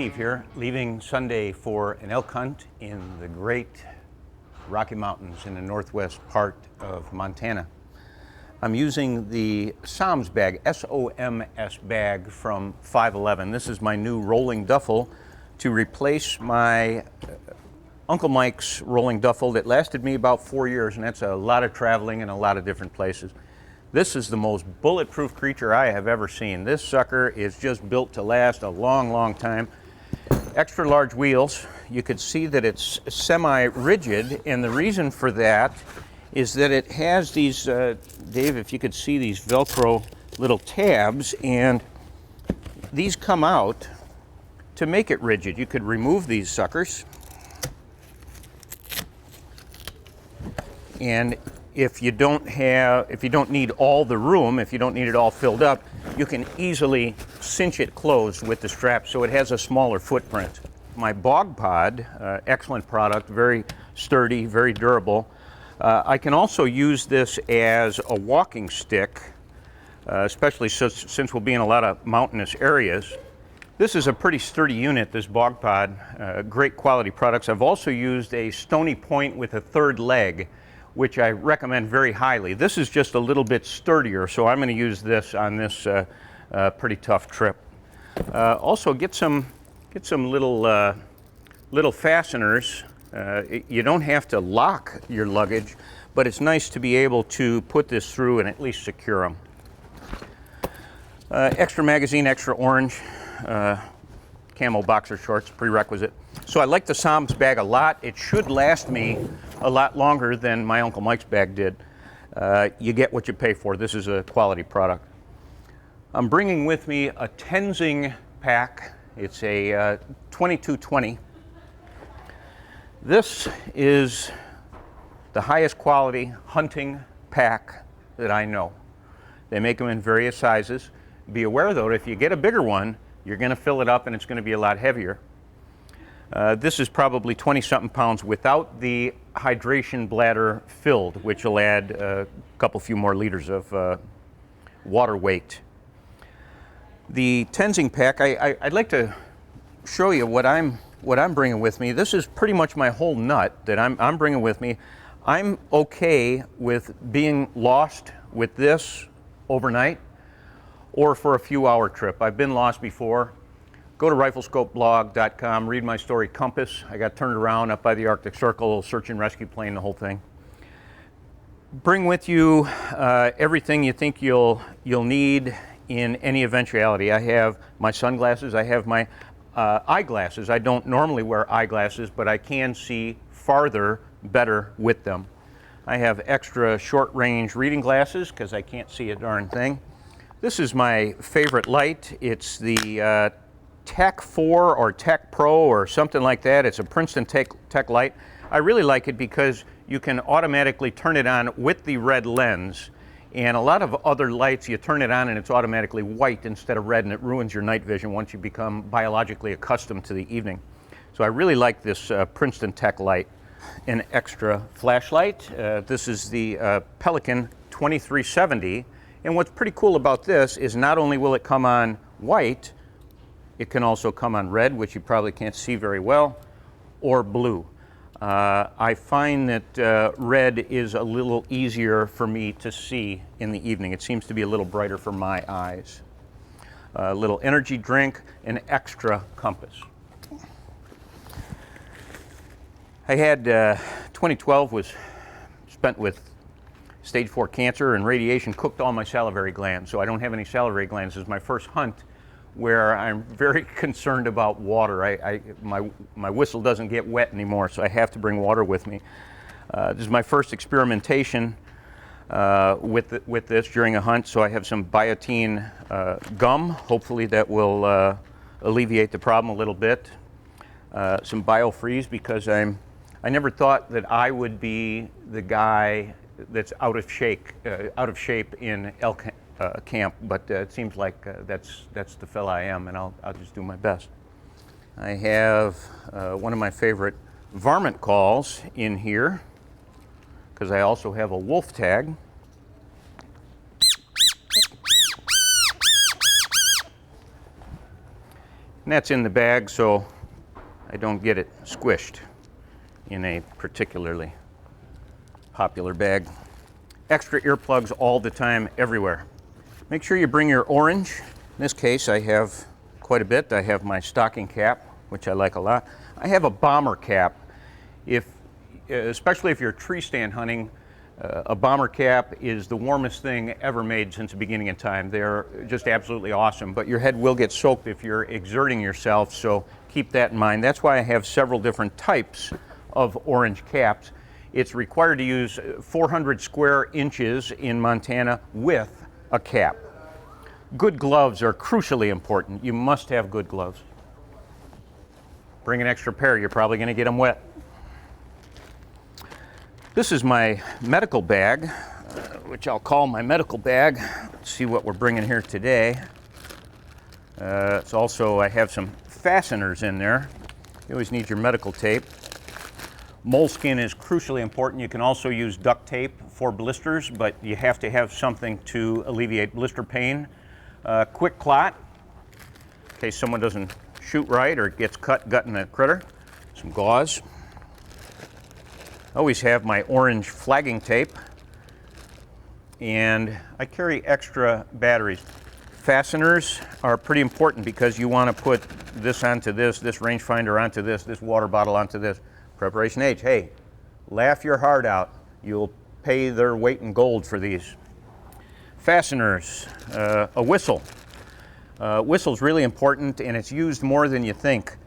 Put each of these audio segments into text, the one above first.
Steve here, leaving Sunday for an elk hunt in the great Rocky Mountains in the northwest part of Montana. I'm using the SOMS bag, S-O-M-S bag from 511. This is my new rolling duffel to replace my Uncle Mike's rolling duffel that lasted me about 4 years, and that's a lot of traveling in a lot of different places. This is the most bulletproof creature I have ever seen. This sucker is just built to last a long, long time. Extra large wheels. You could see that it's semi-rigid, and the reason for that is that it has these, Dave, if you could see these Velcro little tabs, and these come out to make it rigid. You could remove these suckers, and if you don't need all the room, if you don't need it all filled up, you can easily cinch it closed with the strap so it has a smaller footprint. My BOG-Pod, excellent product, very sturdy, very durable. I can also use this as a walking stick, especially since we'll be in a lot of mountainous areas. This is a pretty sturdy unit, this BOG-Pod, great quality products. I've also used a Stony Point with a third leg, which I recommend very highly. This is just a little bit sturdier, so I'm going to use this on this pretty tough trip. Also, get some little fasteners. You don't have to lock your luggage, but it's nice to be able to put this through and at least secure them. Extra magazine, extra orange, camo boxer shorts, prerequisite. So I like the SOMS bag a lot. It should last me a lot longer than my Uncle Mike's bag did. You get what you pay for. This is a quality product. I'm bringing with me a Tenzing pack. It's a 2220. This is the highest quality hunting pack that I know. They make them in various sizes. Be aware though, if you get a bigger one, you're going to fill it up and it's going to be a lot heavier. This is probably 20-something pounds without the hydration bladder filled, which will add a few more liters of water weight. The Tenzing pack, I'd like to show you what I'm bringing with me. This is pretty much my whole nut that I'm bringing with me. I'm okay with being lost with this overnight or for a few-hour trip. I've been lost before. Go to riflescopeblog.com, read my story, Compass. I got turned around up by the Arctic Circle, search and rescue plane, the whole thing. Bring with you everything you think you'll need in any eventuality. I have my sunglasses, I have my eyeglasses. I don't normally wear eyeglasses, but I can see farther better with them. I have extra short-range reading glasses because I can't see a darn thing. This is my favorite light. It's the Tech 4 or Tech Pro or something like that. It's a Princeton Tech light. I really like it because you can automatically turn it on with the red lens, and a lot of other lights you turn it on and it's automatically white instead of red, and it ruins your night vision once you become biologically accustomed to the evening. So I really like this Princeton Tech light. An extra flashlight. This is the Pelican 2370, and what's pretty cool about this is not only will it come on white, it can also come on red, which you probably can't see very well, or blue. I find that red is a little easier for me to see in the evening. It seems to be a little brighter for my eyes. A little energy drink, an extra compass. I had 2012 was spent with stage 4 cancer, and radiation cooked all my salivary glands, so I don't have any salivary glands. This is my first hunt where I'm very concerned about water. My whistle doesn't get wet anymore, so I have to bring water with me. This is my first experimentation with this during a hunt, so I have some biotin gum. Hopefully that will alleviate the problem a little bit. Some BioFreeze, because I never thought that I would be the guy that's out of shape in elk camp, but it seems like that's the fella I am, and I'll just do my best. I have one of my favorite varmint calls in here, because I also have a wolf tag. And that's in the bag so I don't get it squished in a particularly popular bag. Extra earplugs all the time, everywhere. Make sure you bring your orange. In this case, I have quite a bit. I have my stocking cap, which I like a lot. I have a bomber cap. Especially if you're tree stand hunting, a bomber cap is the warmest thing ever made since the beginning of time. They're just absolutely awesome, but your head will get soaked if you're exerting yourself, so keep that in mind. That's why I have several different types of orange caps. It's required to use 400 square inches in Montana with a cap. Good gloves are crucially important. You must have good gloves. Bring an extra pair, you're probably going to get them wet. This is my medical bag, which I'll call my medical bag. Let's see what we're bringing here today. It's also, I have some fasteners in there. You always need your medical tape. Moleskin is crucially important. You can also use duct tape for blisters, but you have to have something to alleviate blister pain. Quick clot, in case someone doesn't shoot right or gets gutting a critter. Some gauze. Always have my orange flagging tape. And I carry extra batteries. Fasteners are pretty important because you want to put this onto this rangefinder onto this water bottle onto this. Preparation H, hey, laugh your heart out. You'll pay their weight in gold for these. Fasteners, a whistle. Whistle's really important and it's used more than you think.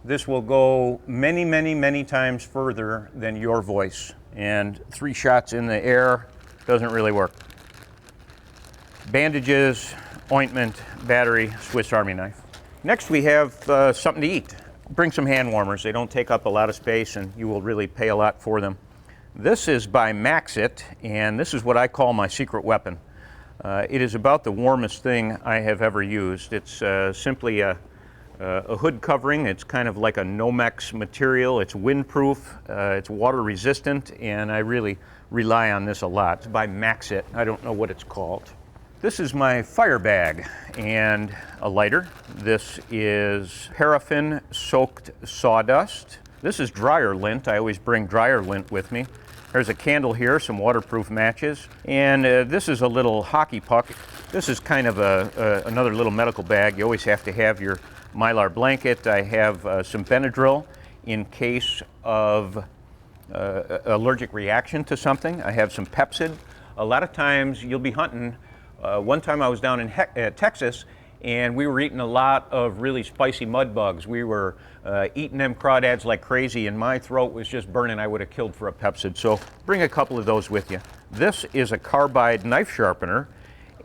This will go many, many, many times further than your voice. And 3 shots in the air doesn't really work. Bandages, ointment, battery, Swiss Army knife. Next we have something to eat. Bring some hand warmers. They don't take up a lot of space and you will really pay a lot for them. This is by Maxit, and this is what I call my secret weapon. It is about the warmest thing I have ever used. It's simply a hood covering. It's kind of like a Nomex material. It's windproof, it's water resistant, and I really rely on this a lot. It's by Maxit. I don't know what it's called. This is my fire bag and a lighter. This is paraffin soaked sawdust. This is dryer lint. I always bring dryer lint with me. There's a candle here, some waterproof matches, and this is a little hockey puck. This is kind of another little medical bag. You always have to have your Mylar blanket. I have some Benadryl in case of allergic reaction to something. I have some Pepsid. A lot of times you'll be hunting. One time I was down in Texas and we were eating a lot of really spicy mud bugs. We were eating them crawdads like crazy and my throat was just burning. I would have killed for a Pepsid. So bring a couple of those with you. This is a carbide knife sharpener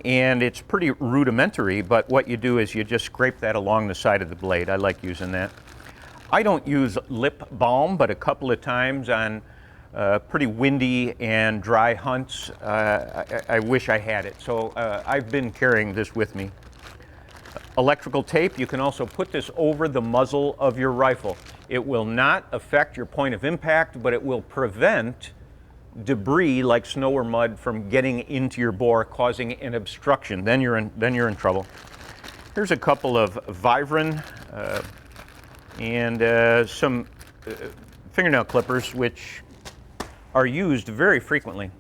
and it's pretty rudimentary, but what you do is you just scrape that along the side of the blade. I like using that. I don't use lip balm, but a couple of times on pretty windy and dry hunts, I wish I had it. So I've been carrying this with me. Electrical tape, you can also put this over the muzzle of your rifle. It will not affect your point of impact, but it will prevent debris like snow or mud from getting into your bore, causing an obstruction. Then you're in trouble. Here's a couple of Vibram and some fingernail clippers, which are used very frequently.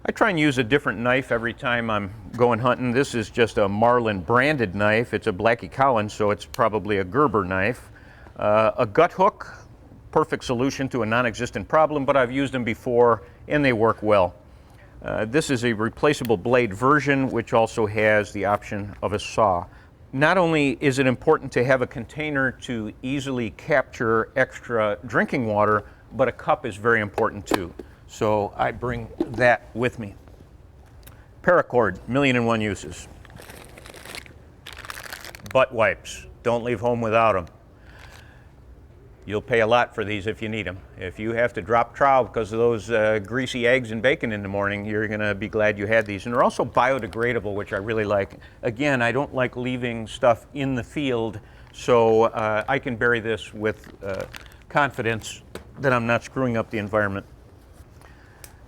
I try and use a different knife every time I'm going hunting. This is just a Marlin branded knife. It's a Blackie Collins, so it's probably a Gerber knife. A gut hook, perfect solution to a non-existent problem, but I've used them before and they work well. This is a replaceable blade version, which also has the option of a saw. Not only is it important to have a container to easily capture extra drinking water, but a cup is very important too. So I bring that with me. Paracord, 1,000,001 uses. Butt wipes, don't leave home without them. You'll pay a lot for these if you need them. If you have to drop trowel because of those greasy eggs and bacon in the morning, you're gonna be glad you had these. And they're also biodegradable, which I really like. Again, I don't like leaving stuff in the field, so I can bury this with confidence that I'm not screwing up the environment.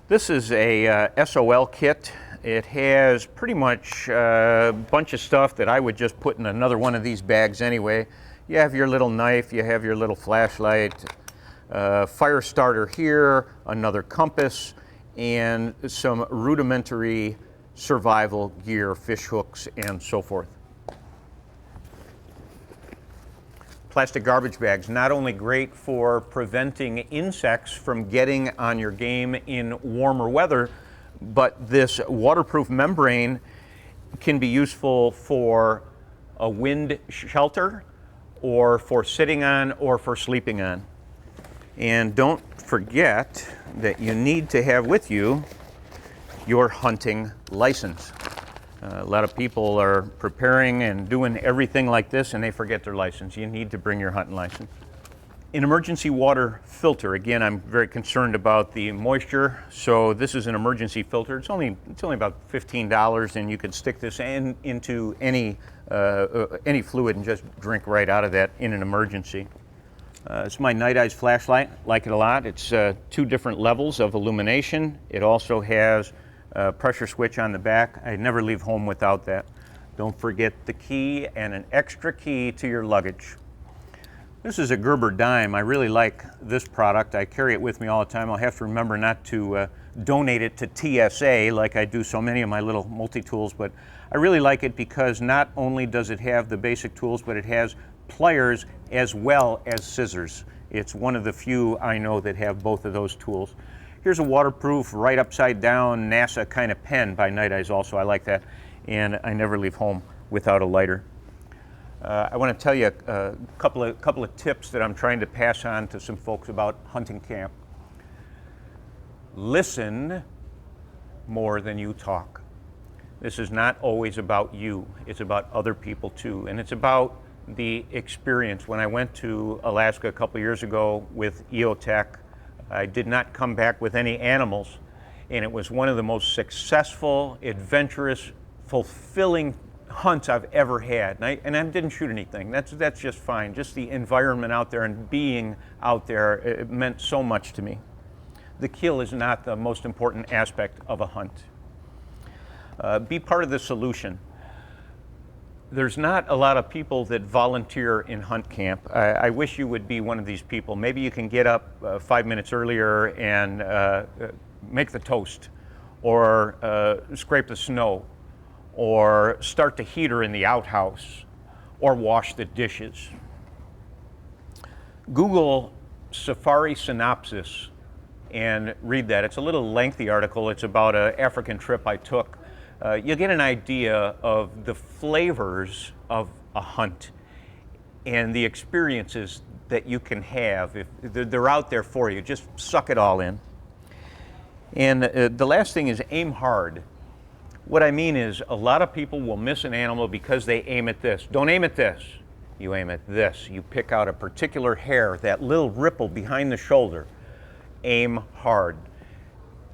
This is a SOL kit. It has pretty much a bunch of stuff that I would just put in another one of these bags anyway. You have your little knife, you have your little flashlight, fire starter here, another compass, and some rudimentary survival gear, fish hooks, and so forth. Plastic garbage bags, not only great for preventing insects from getting on your game in warmer weather, but this waterproof membrane can be useful for a wind shelter or for sitting on or for sleeping on. And don't forget that you need to have with you your hunting license. A lot of people are preparing and doing everything like this and they forget their license. You need to bring your hunting license. An emergency water filter. Again, I'm very concerned about the moisture, so this is an emergency filter. It's only about $15, and you can stick this into any fluid and just drink right out of that in an emergency. It's my Night Eyes flashlight. Like it a lot. It's 2 different levels of illumination. It also has a pressure switch on the back. I never leave home without that. Don't forget the key and an extra key to your luggage. This is a Gerber dime. I really like this product. I carry it with me all the time. I'll have to remember not to donate it to TSA like I do so many of my little multi-tools, but I really like it because not only does it have the basic tools, but it has pliers as well as scissors. It's one of the few I know that have both of those tools. Here's a waterproof, right upside down NASA kind of pen by Night Eyes also. I like that, and I never leave home without a lighter. I want to tell you a couple of tips that I'm trying to pass on to some folks about hunting camp. Listen more than you talk. This is not always about you. It's about other people too, and it's about the experience. When I went to Alaska a couple years ago with EOTech, I did not come back with any animals, and it was one of the most successful, adventurous, fulfilling hunts I've ever had, and I didn't shoot anything. That's just fine. Just the environment out there and being out there, it meant so much to me. The kill is not the most important aspect of a hunt. Be part of the solution. There's not a lot of people that volunteer in hunt camp. I wish you would be one of these people. Maybe you can get up 5 minutes earlier and make the toast, or scrape the snow, or start the heater in the outhouse, or wash the dishes. Google Safari Synopsis and read that. It's a little lengthy article. It's about an African trip I took. You'll get an idea of the flavors of a hunt and the experiences that you can have. If they're out there for you, just suck it all in. And the last thing is aim hard. What I mean is, a lot of people will miss an animal because they aim at this. Don't aim at this. You aim at this. You pick out a particular hair, that little ripple behind the shoulder. Aim hard.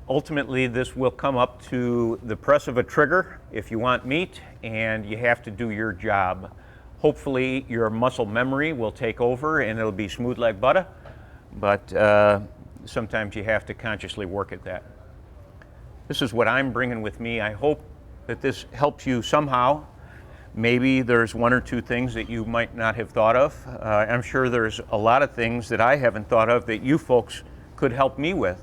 Ultimately, this will come up to the press of a trigger if you want meat, and you have to do your job. Hopefully, your muscle memory will take over and it'll be smooth like butter, but sometimes you have to consciously work at that. This is what I'm bringing with me. I hope that this helps you somehow. Maybe there's 1 or 2 things that you might not have thought of. I'm sure there's a lot of things that I haven't thought of that you folks could help me with.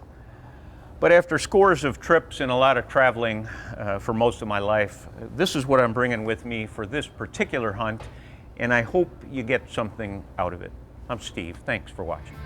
But after scores of trips and a lot of traveling for most of my life, this is what I'm bringing with me for this particular hunt, and I hope you get something out of it. I'm Steve. Thanks for watching.